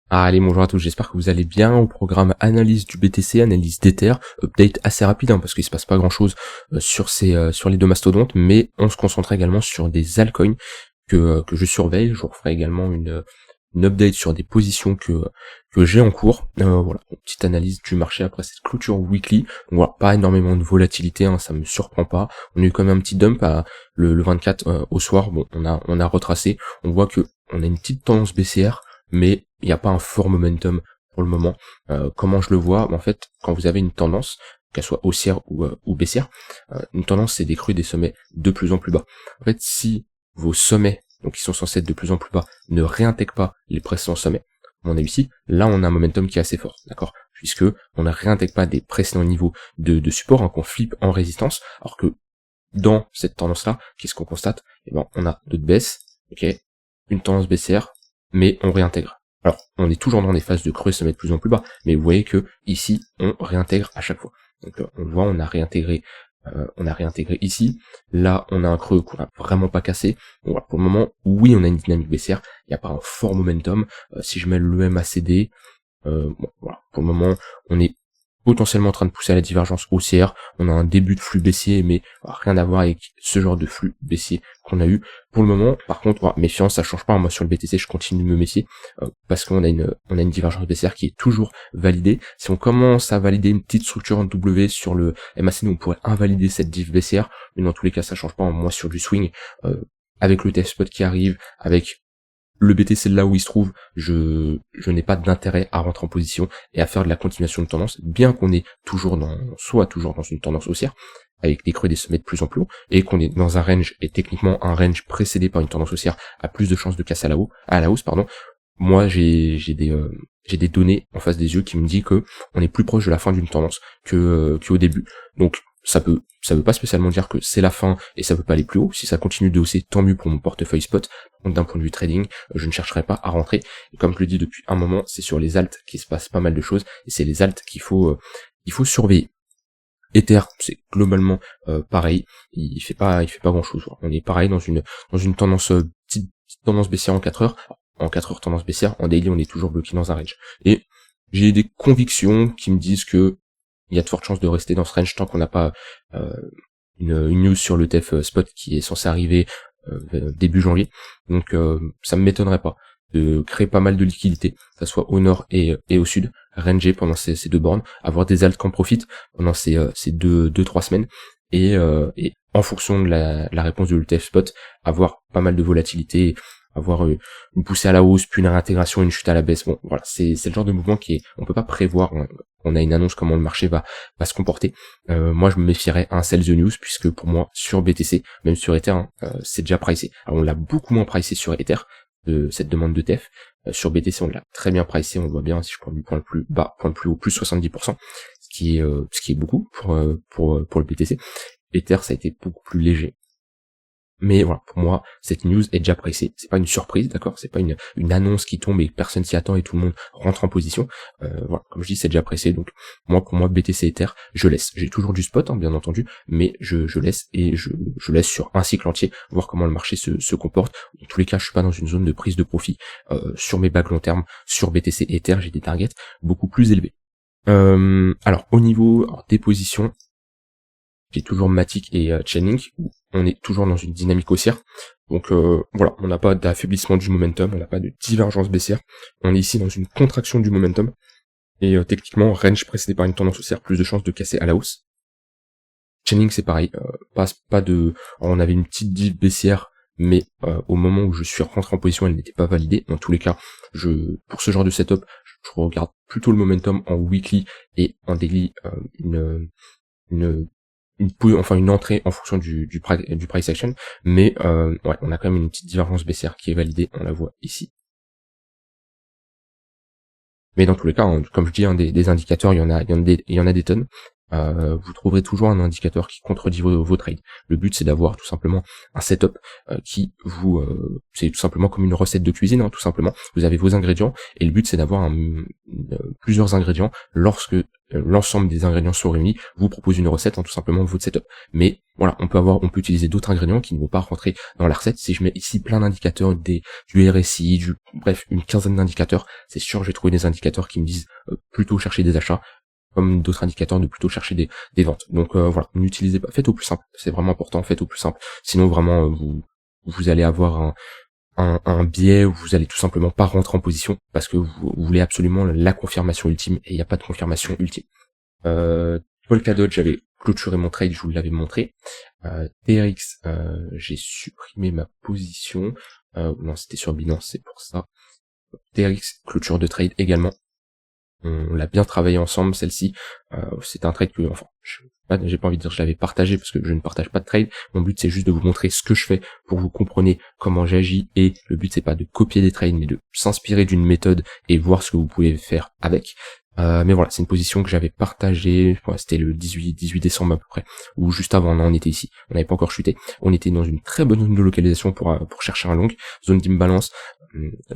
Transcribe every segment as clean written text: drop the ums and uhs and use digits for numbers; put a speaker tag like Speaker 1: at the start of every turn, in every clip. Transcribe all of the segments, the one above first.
Speaker 1: Allez, bonjour à tous, j'espère que vous allez bien. Au programme analyse du BTC, analyse d'Ether, update assez rapide parce qu'il se passe pas grand chose sur les deux mastodontes, mais on se concentre également sur des altcoins que je surveille. Je vous referai également une update sur des positions que j'ai en cours. Voilà, une petite analyse du marché après cette clôture weekly. Donc voilà, pas énormément de volatilité, ça me surprend pas. On a eu quand même un petit dump le 24 au soir. Bon, on a retracé. On voit que on a une petite tendance baissière, mais il n'y a pas un fort momentum pour le moment. Comment je le vois? En fait, quand vous avez une tendance, qu'elle soit haussière ou baissière, une tendance c'est des crus des sommets de plus en plus bas. En fait, si vos sommets, donc qui sont censés être de plus en plus bas, ne réintègrent pas les précédents sommets, comme on a eu ici, là on a un momentum qui est assez fort, d'accord? Puisque on ne réintègre pas des précédents niveaux de support, qu'on flippe en résistance, alors que dans cette tendance-là, qu'est-ce qu'on constate? Eh ben, on a d'autres baisses, ok, une tendance baissière, mais on réintègre. Alors, on est toujours dans des phases de creux, ça va être de plus en plus bas, mais vous voyez que ici, on réintègre à chaque fois. Donc, on voit, on a réintégré ici. Là, on a un creux qu'on n'a vraiment pas cassé. Donc, voilà, pour le moment, oui, on a une dynamique baissière. Il n'y a pas un fort momentum. Si je mets le MACD, bon, voilà, pour le moment, on est potentiellement en train de pousser à la divergence haussière. On a un début de flux baissier, mais rien à voir avec ce genre de flux baissier qu'on a eu. Pour le moment, par contre, méfiance, ça change pas. Moi, sur le BTC, je continue de me méfier parce qu'on a une divergence baissière qui est toujours validée. Si on commence à valider une petite structure en W sur le MACD, on pourrait invalider cette div baissière, mais dans tous les cas, ça change pas. Moi, sur du swing, avec le TF spot qui arrive, avec le BTC là où il se trouve, je n'ai pas d'intérêt à rentrer en position et à faire de la continuation de tendance, bien qu'on est soit toujours dans une tendance haussière, avec des creux des sommets de plus en plus haut, et qu'on est dans un range, et techniquement un range précédé par une tendance haussière a plus de chances de casser à la hausse, pardon. Moi, j'ai des données en face des yeux qui me disent que on est plus proche de la fin d'une tendance qu'au début. Donc, ça veut pas spécialement dire que c'est la fin et ça veut pas aller plus haut. Si ça continue de hausser, tant mieux pour mon portefeuille spot. Donc d'un point de vue trading, je ne chercherai pas à rentrer. Et comme je le dis depuis un moment, c'est sur les alts qu'il se passe pas mal de choses et c'est les alts qu'il faut surveiller. Ether, c'est globalement pareil. Il fait pas grand chose. On est pareil dans une tendance petite tendance baissière en 4 heures. En 4 heures tendance baissière, en daily on est toujours bloqué dans un range. Et j'ai des convictions qui me disent que il y a de fortes chances de rester dans ce range tant qu'on n'a pas une news sur le TF spot qui est censé arriver début janvier. Donc ça me m'étonnerait pas de créer pas mal de liquidités, que ça soit au nord et au sud, ranger pendant ces deux bornes, avoir des alts qui en profitent pendant ces 2-3 semaines, et en fonction de la réponse de l'ETF spot, avoir pas mal de volatilité, avoir une poussée à la hausse, puis une réintégration, une chute à la baisse. Bon, voilà, c'est le genre de mouvement on peut pas prévoir. On a une annonce comment le marché va se comporter. Moi, je me méfierais à un sell the news, puisque pour moi, sur BTC, même sur Ether, c'est déjà pricé. Alors, on l'a beaucoup moins pricé sur Ether, cette demande de TF. Sur BTC, on l'a très bien pricé, on le voit bien, si je prends du point le plus bas, point le plus haut, plus 70%, ce qui est beaucoup pour le BTC. Ether, ça a été beaucoup plus léger. Mais voilà, pour moi, cette news est déjà pricée. C'est pas une surprise, d'accord? C'est pas une annonce qui tombe et personne s'y attend et tout le monde rentre en position. Voilà, comme je dis, c'est déjà pricé. Donc, pour moi, BTC Ether, je laisse. J'ai toujours du spot, bien entendu, mais je laisse et je laisse sur un cycle entier, voir comment le marché se comporte. Dans tous les cas, je suis pas dans une zone de prise de profit. Sur mes bagues long terme, sur BTC Ether, j'ai des targets beaucoup plus élevés. Alors, au niveau des positions, j'ai toujours Matic et Chainlink, où on est toujours dans une dynamique haussière. Donc voilà, on n'a pas d'affaiblissement du momentum, on n'a pas de divergence baissière. On est ici dans une contraction du momentum. Et techniquement, range précédé par une tendance haussière, plus de chances de casser à la hausse. Chainlink, c'est pareil, pas de... Alors, on avait une petite div baissière, mais au moment où je suis rentré en position, elle n'était pas validée. Dans tous les cas, pour ce genre de setup, je regarde plutôt le momentum en weekly et en daily, une entrée en fonction du price action, mais ouais, on a quand même une petite divergence baissière qui est validée, on la voit ici. Mais dans tous les cas, comme je dis, des indicateurs, il y en a des tonnes. Vous trouverez toujours un indicateur qui contredit vos trades. Le but, c'est d'avoir tout simplement un setup qui c'est tout simplement comme une recette de cuisine, tout simplement. Vous avez vos ingrédients et le but, c'est d'avoir plusieurs ingrédients. Lorsque l'ensemble des ingrédients sont réunis, vous propose une recette, tout simplement votre setup. Mais voilà, on peut utiliser d'autres ingrédients qui ne vont pas rentrer dans la recette. Si je mets ici plein d'indicateurs, du RSI, bref, une quinzaine d'indicateurs, c'est sûr que je vais trouver des indicateurs qui me disent plutôt chercher des achats, comme d'autres indicateurs de plutôt chercher des ventes. Donc voilà, n'utilisez pas, faites au plus simple, c'est vraiment important, faites au plus simple. Sinon vraiment vous allez avoir un biais où vous allez tout simplement pas rentrer en position parce que vous voulez absolument la confirmation ultime et il n'y a pas de confirmation ultime. Polkadot, j'avais clôturé mon trade, je vous l'avais montré. TRX, j'ai supprimé ma position. Non, c'était sur Binance, c'est pour ça. TRX, clôture de trade également. On l'a bien travaillé ensemble, celle-ci. C'est un trade que, enfin, j'ai pas envie de dire que je l'avais partagé parce que je ne partage pas de trade. Mon but c'est juste de vous montrer ce que je fais pour que vous compreniez comment j'agis, et le but c'est pas de copier des trades mais de s'inspirer d'une méthode et voir ce que vous pouvez faire avec. Mais voilà, c'est une position que j'avais partagée, c'était le 18 décembre à peu près, ou juste avant, on était ici, on n'avait pas encore chuté, on était dans une très bonne zone de localisation pour chercher un long, zone d'imbalance,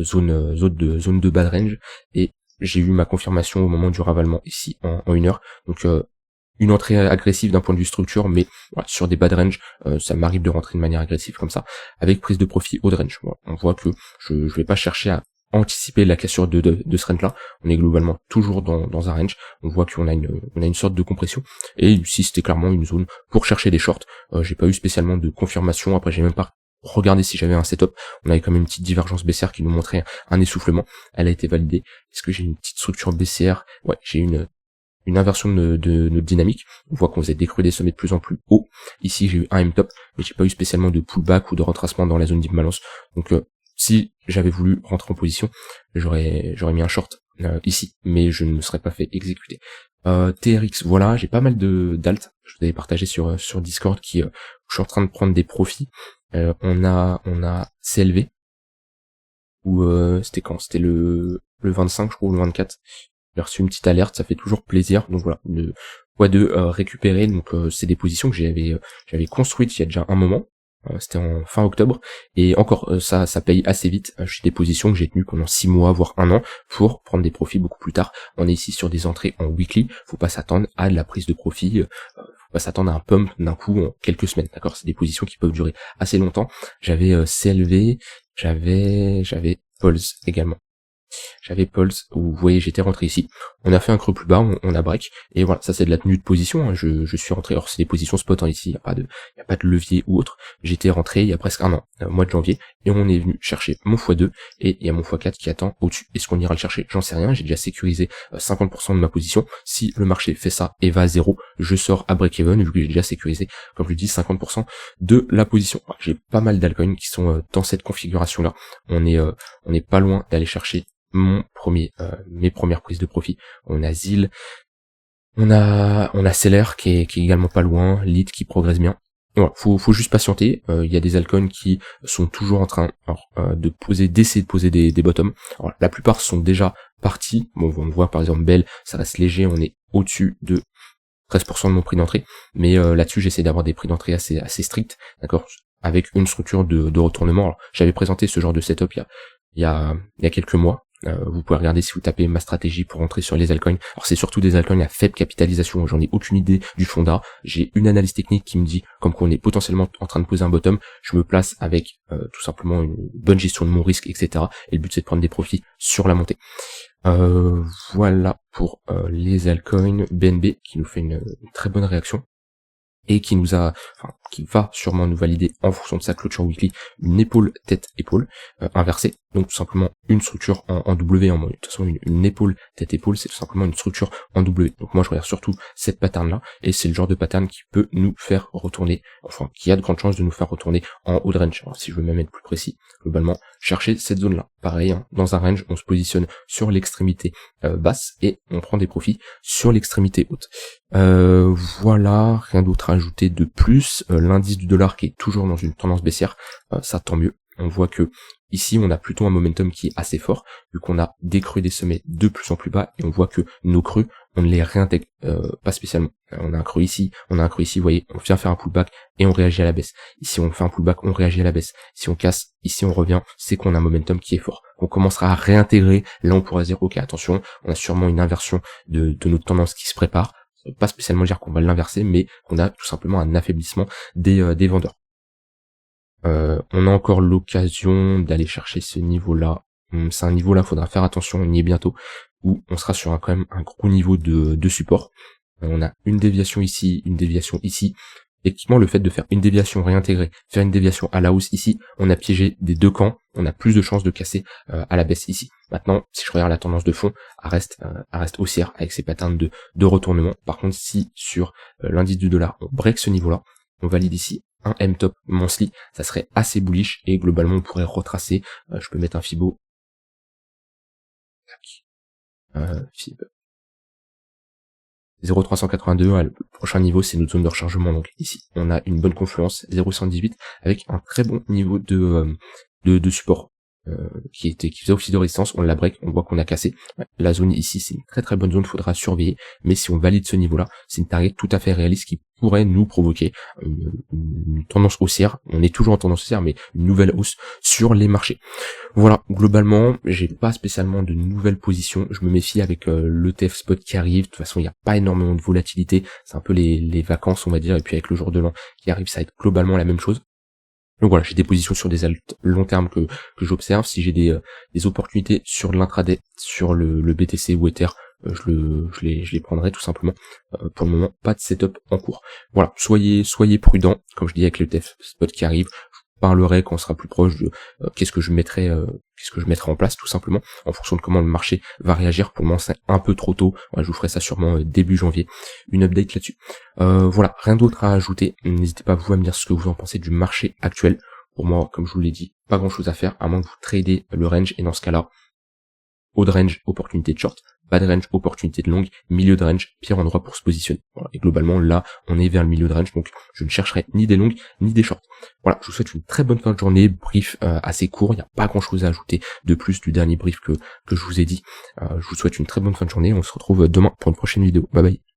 Speaker 1: zone de bad range, et j'ai eu ma confirmation au moment du ravalement ici en 1 heure, donc une entrée agressive d'un point de vue structure, mais voilà, sur des bad range, ça m'arrive de rentrer de manière agressive comme ça, avec prise de profit haut de range. Voilà, on voit que je vais pas chercher à anticiper la cassure de ce range là, on est globalement toujours dans un range, on voit qu'on a une sorte de compression, et ici c'était clairement une zone pour chercher des shorts. J'ai pas eu spécialement de confirmation, après j'ai même pas regardé si j'avais un setup, on avait quand même une petite divergence baissière qui nous montrait un essoufflement, elle a été validée. Est-ce que j'ai une petite structure baissière? Ouais, j'ai une inversion de notre dynamique, on voit qu'on faisait des creux des sommets de plus en plus haut. Ici j'ai eu un M-top, mais j'ai pas eu spécialement de pullback ou de retracement dans la zone d'imbalance, donc si j'avais voulu rentrer en position, j'aurais mis un short ici, mais je ne me serais pas fait exécuter. TRX, voilà, j'ai pas mal d'alt, je vous avais partagé sur Discord je suis en train de prendre des profits. On a CLV, ou c'était quand? C'était le 25 je crois, ou le 24. J'ai reçu une petite alerte, ça fait toujours plaisir. Donc voilà, de récupérer. Donc c'est des positions que j'avais construites il y a déjà un moment. C'était en fin octobre, et encore ça paye assez vite. J'ai des positions que j'ai tenues pendant 6 mois voire 1 an pour prendre des profits beaucoup plus tard. On est ici sur des entrées en weekly, faut pas s'attendre à de la prise de profit, faut pas s'attendre à un pump d'un coup en quelques semaines, d'accord? C'est des positions qui peuvent durer assez longtemps. J'avais CLV, j'avais Pulse également. J'avais Pulse, où vous voyez j'étais rentré ici, on a fait un creux plus bas, on a break, et voilà, ça c'est de la tenue de position, hein. Je suis rentré, alors c'est des positions spot, hein, ici, il y a pas de levier ou autre, j'étais rentré il y a presque 1 an, au mois de janvier, et on est venu chercher mon x2, et il y a mon x4 qui attend au-dessus. Est-ce qu'on ira le chercher? J'en sais rien, j'ai déjà sécurisé 50% de ma position. Si le marché fait ça et va à 0, je sors à break-even, vu que j'ai déjà sécurisé, comme je le dis, 50% de la position. Alors, j'ai pas mal d'altcoins qui sont dans cette configuration-là, on est pas loin d'aller chercher mes premières prises de profit. On a ZIL, on a Celer qui est également pas loin, Lead qui progresse bien. Voilà, faut juste patienter. Il y a des altcoins qui sont toujours en train d'essayer de poser des bottoms. Alors, la plupart sont déjà partis. Bon, on voit par exemple Bell, ça reste léger, on est au-dessus de 13% de mon prix d'entrée, mais là-dessus j'essaie d'avoir des prix d'entrée assez stricts, d'accord, avec une structure de retournement. Alors, j'avais présenté ce genre de setup il y a quelques mois. Vous pouvez regarder si vous tapez ma stratégie pour rentrer sur les altcoins. Alors c'est surtout des altcoins à faible capitalisation, j'en ai aucune idée du fondat. J'ai une analyse technique qui me dit comme qu'on est potentiellement en train de poser un bottom, je me place avec tout simplement une bonne gestion de mon risque, etc. Et le but c'est de prendre des profits sur la montée. Voilà pour les altcoins. BNB qui nous fait une très bonne réaction, et qui va sûrement nous valider en fonction de sa clôture weekly une épaule tête épaule inversée, donc tout simplement une structure en W, de toute façon une épaule tête épaule c'est tout simplement une structure en W. Donc moi je regarde surtout cette pattern là, et c'est le genre de pattern qui peut nous faire retourner, enfin qui a de grandes chances de nous faire retourner en haut de range. Alors, si je veux même être plus précis, globalement chercher cette zone là, pareil, hein, dans un range on se positionne sur l'extrémité basse et on prend des profits sur l'extrémité haute. Voilà, rien d'autre à ajouter de plus. L'indice du dollar qui est toujours dans une tendance baissière, ça tant mieux. On voit que ici on a plutôt un momentum qui est assez fort, vu qu'on a des creux des sommets de plus en plus bas, et on voit que nos creux, on ne les réintègre pas spécialement. On a un creux ici, vous voyez, on vient faire un pullback et on réagit à la baisse. Ici on fait un pullback, on réagit à la baisse. Si on casse, ici on revient, c'est qu'on a un momentum qui est fort. On commencera à réintégrer, là on pourra dire ok attention, on a sûrement une inversion de notre tendance qui se prépare. Ça veut pas spécialement dire qu'on va l'inverser, mais qu'on a tout simplement un affaiblissement des vendeurs. On a encore l'occasion d'aller chercher ce niveau-là. C'est un niveau-là, faudra faire attention, on y est bientôt, où on sera sur quand même un gros niveau de support. On a une déviation ici, une déviation ici. Effectivement, le fait de faire une déviation réintégrée, faire une déviation à la hausse ici, on a piégé des deux camps, on a plus de chances de casser à la baisse ici. Maintenant, si je regarde la tendance de fond, elle reste haussière avec ses patterns de retournement. Par contre, si sur l'indice du dollar, on break ce niveau-là, on valide ici un M-top monthly, ça serait assez bullish et globalement on pourrait retracer, je peux mettre un Fibo, Fib 0,382, le prochain niveau c'est notre zone de rechargement, donc ici on a une bonne confluence 0,118 avec un très bon niveau de support qui faisait office de résistance. On la break, on voit qu'on a cassé la zone ici, c'est une très très bonne zone, faudra surveiller, mais si on valide ce niveau là, c'est une target tout à fait réaliste qui pourrait nous provoquer une tendance haussière. On est toujours en tendance haussière, mais une nouvelle hausse sur les marchés. Voilà, globalement, j'ai pas spécialement de nouvelles positions. Je me méfie avec l'ETF spot qui arrive. De toute façon, il n'y a pas énormément de volatilité. C'est un peu les vacances, on va dire. Et puis avec le jour de l'an qui arrive, ça va être globalement la même chose. Donc voilà, j'ai des positions sur des alt long terme que j'observe. Si j'ai des opportunités sur l'intraday, sur le BTC ou Ether, je les prendrai tout simplement. Pour le moment, pas de setup en cours. Voilà, soyez prudents, comme je dis avec le TF spot qui arrive. Je parlerai quand on sera plus proche de qu'est-ce que je mettrai en place tout simplement en fonction de comment le marché va réagir. Pour le moment, c'est un peu trop tôt. Ouais, je vous ferai ça sûrement début janvier, une update là-dessus. Voilà, rien d'autre à ajouter. N'hésitez pas vous à me dire ce que vous en pensez du marché actuel. Pour moi, comme je vous l'ai dit, pas grand-chose à faire à moins que vous tradez le range, et dans ce cas-là, haut de range, opportunité de short, bas de range, opportunité de long, milieu de range, pire endroit pour se positionner. Voilà. Et globalement, là, on est vers le milieu de range, donc je ne chercherai ni des longues, ni des shorts. Voilà, je vous souhaite une très bonne fin de journée, brief assez court, il n'y a pas grand-chose à ajouter de plus du dernier brief que je vous ai dit. Je vous souhaite une très bonne fin de journée, on se retrouve demain pour une prochaine vidéo. Bye bye.